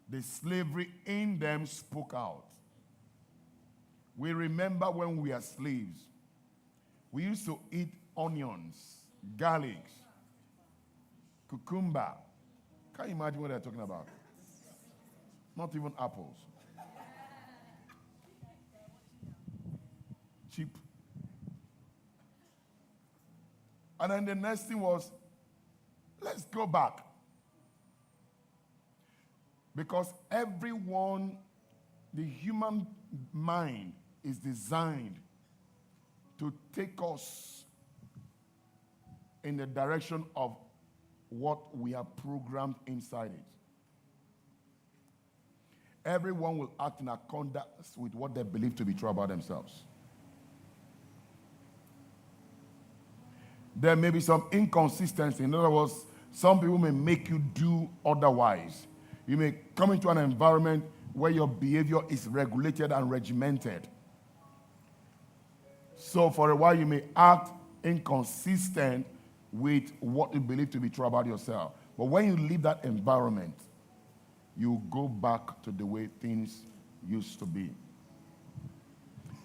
The slavery in them spoke out. We remember when we were slaves, we used to eat onions, garlic, cucumber. Can you imagine what they're talking about? Not even apples. Cheap. And then the next thing was, let's go back. Because everyone, the human mind is designed to take us in the direction of what we have programmed inside it. Everyone will act in accordance with what they believe to be true about themselves. There may be some inconsistency. In other words, some people may make you do otherwise. You may come into an environment where your behavior is regulated and regimented. So for a while you may act inconsistent with what you believe to be true about yourself. But when you leave that environment, you go back to the way things used to be.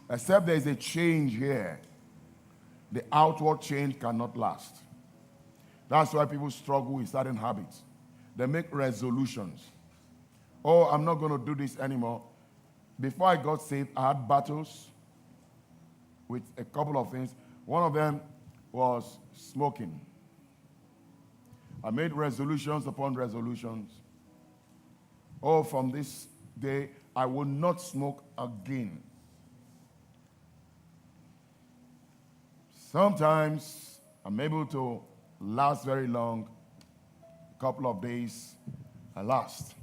Except there is a change here. The outward change cannot last. That's why people struggle with certain habits. They make resolutions. Oh, I'm not going to do this anymore. Before I got saved, I had battles with a couple of things. One of them was smoking. I made resolutions upon resolutions. Oh, from this day, I will not smoke again. Sometimes I'm able to last very long. A couple of days, I last.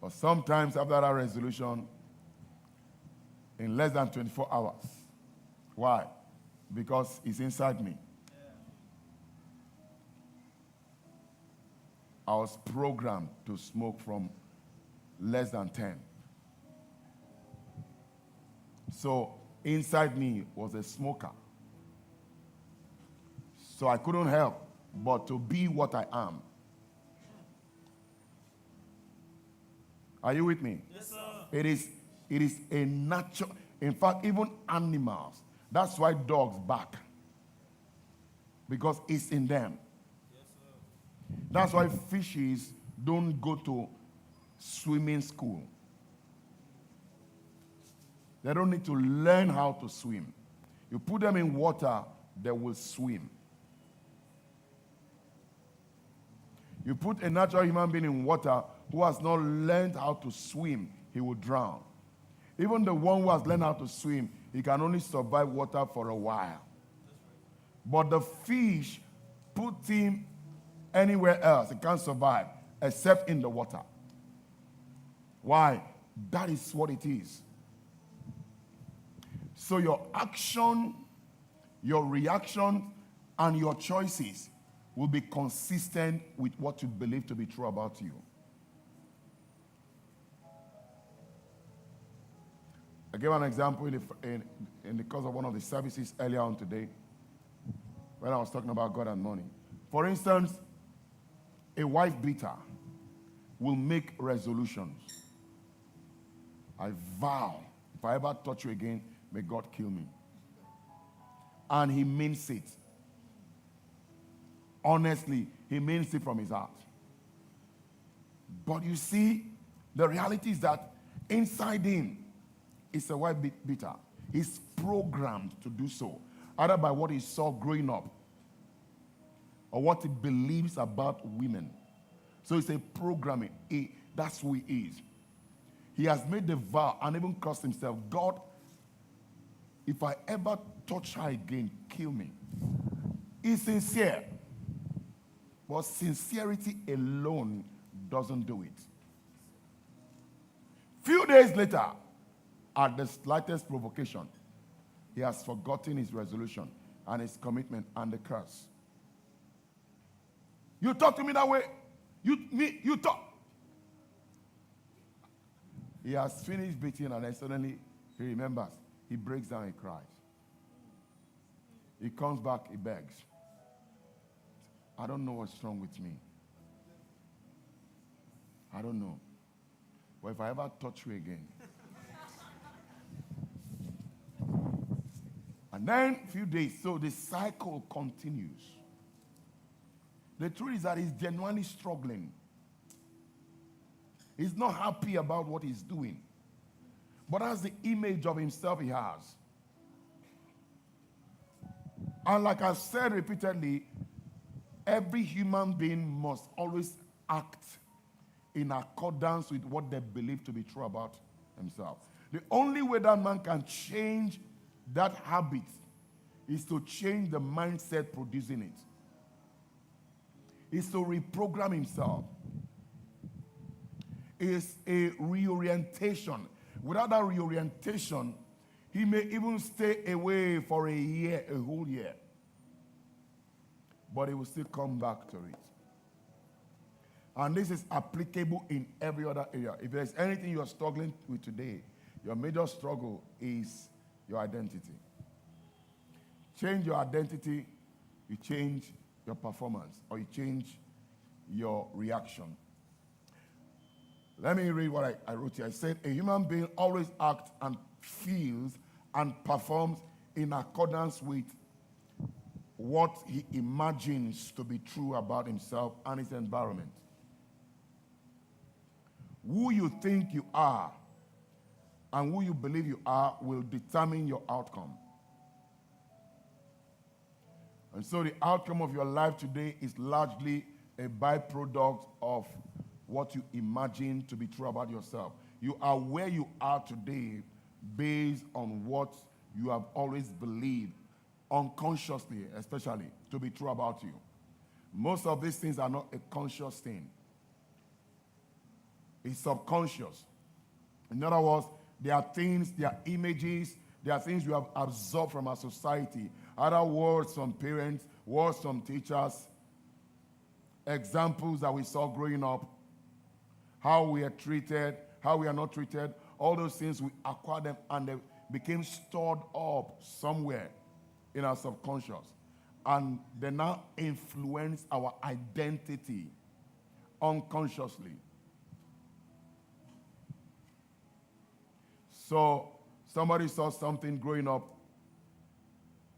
But sometimes after that resolution, in less than 24 hours. Why? Because it's inside me. I was programmed to smoke from less than 10. So inside me was a smoker. So I couldn't help but to be what I am. Are you with me? Yes, sir. It is a natural. In fact, even animals. That's why dogs bark. Because it's in them. Yes, sir. That's why fishes don't go to swimming school. They don't need to learn how to swim. You put them in water, they will swim. You put a natural human being in water who has not learned how to swim, he will drown. Even the one who has learned how to swim, he can only survive water for a while. But the fish, put him anywhere else, he can't survive except in the water. Why? That is what it is. So your action, your reaction, and your choices will be consistent with what you believe to be true about you. I gave an example in the course of one of the services earlier on today when I was talking about God and money. For instance, a wife beater will make resolutions. I vow, if I ever touch you again, may God kill me. And he means it. Honestly, he means it from his heart. But you see, the reality is that inside him is a wife beater. He's programmed to do so, either by what he saw growing up or what he believes about women. So it's a programming. That's who he is. He has made the vow and even cursed himself. God, if I ever touch her again, kill me. He's sincere. But sincerity alone doesn't do it. Few days later, at the slightest provocation, he has forgotten his resolution and his commitment and the curse. You talk to me that way. You talk. He has finished beating and then suddenly he remembers. He breaks down, he cries. He comes back, he begs. I don't know what's wrong with me. I don't know. But if I ever touch you again. And then a few days, so the cycle continues. The truth is that he's genuinely struggling. He's not happy about what he's doing. But that's the image of himself he has. And like I've said repeatedly, every human being must always act in accordance with what they believe to be true about himself. The only way that man can change that habit is to change the mindset producing it. Is to reprogram himself. Is a reorientation. Without that reorientation, he may even stay away for a year, a whole year. But he will still come back to it. And this is applicable in every other area. If there's anything you're struggling with today, your major struggle is your identity. Change your identity, you change your performance, or you change your reaction. Let me read what I wrote here. I said, a human being always acts and feels and performs in accordance with what he imagines to be true about himself and his environment. Who you think you are and who you believe you are will determine your outcome. And so the outcome of your life today is largely a byproduct of what you imagine to be true about yourself. You are where you are today based on what you have always believed, unconsciously especially, to be true about you. Most of these things are not a conscious thing. It's subconscious. In other words, there are things, there are images, there are things you have absorbed from our society. Other words from parents, words from teachers, examples that we saw growing up, how we are treated, how we are not treated, all those things, we acquired them and they became stored up somewhere in our subconscious. And they now influence our identity unconsciously. So somebody saw something growing up